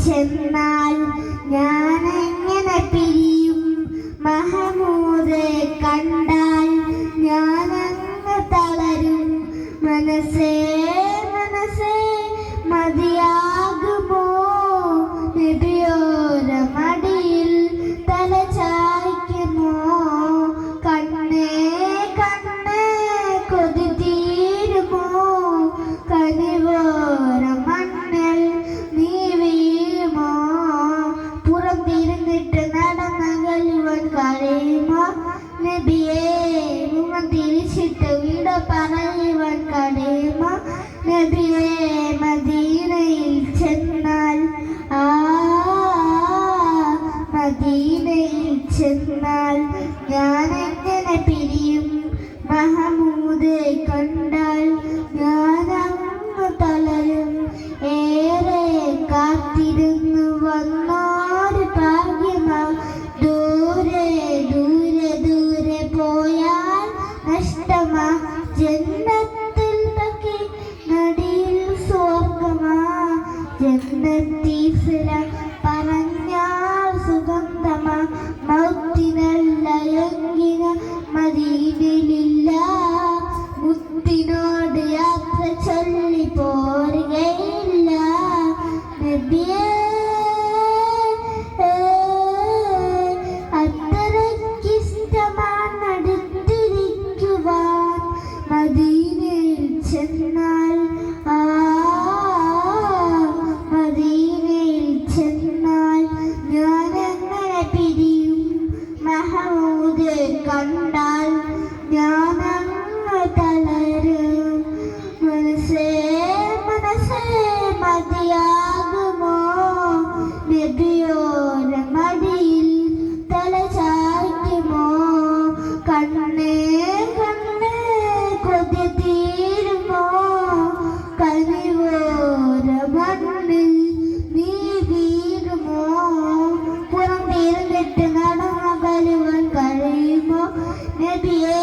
ചെന്നാൽ ഞാനെങ്ങനെ പിരിയും? മഹമൂദെ കണ്ടാൽ ഞാനങ്ങ് തളരും. മനസ്സേ മനസ്സേ മതിയാകുമോ? നബിയോര മടിയിൽ തല ചായ്ക്കുമോ? കണ്ണേ കണ്ണേ കൊതി തീരുമോ? കനിവോര മണ്ണിൽ നീ വീഴുമോ? പുറം തിരിഞ്ഞിട്ട് നടന്നകലുവൻ കഴിയുമോ? നബിയേ മുഖം തിരിച്ചിട്ട് വിട പറയുവൻ കഴിയുമോ? നബിയേ മദീനയിൽ ചെന്നാൽ മദീനയിൽ ചെന്നാൽ ഞാനെങ്ങനെ പിരിയും? മഹമൂദെ കണ്ടാൽ ഞാനങ്ങ് തളരും. ഏറെ കാത്തിരുന്നു വന്നോര് ഭാഗ്യമാ. ദൂരെ ദൂരെ ദൂരെ പോയാൽ നഷ്ടമാ. ജന്നത്തിൽ തക്കി നടിയിൽ സ്വർഗമാ. ജന്നത്തീഫില പറഞ്ഞാൽ സുഗന്ധമാ. മൗത്തിനല്ല എങ്കിന മദീനയിലില്ല. മുത്തിനോട് യാത്ര ചൊല്ലി പോരുകയില്ല. നബിയേ അത്രയ്ക്കിഷ്ടമാണ് അടുത്തിരിക്കുവാൻ. മദീനയിൽ ചെന്നാൽ മദീനയിൽ ചെന്നാൽ ഞാനെങ്ങനെ പിരിയും? മഹമൂദെ കണ്ടാൽ ഞാനങ്ങ് തളരും. മനസ്സേ മനസ്സേ മതിയാകുമോ? നബിയോര മടിയിൽ തല ചായ്ക്കുമോ? കണ്ണേ കണ്ണേ കൊതി തീരുമോ? കനിവോര മണ്ണിൽ നീ വീഴുമോ? പുറം തീർന്നിട്ട് നടന്നകലുവൻ കഴിയുമോ? നബിയേ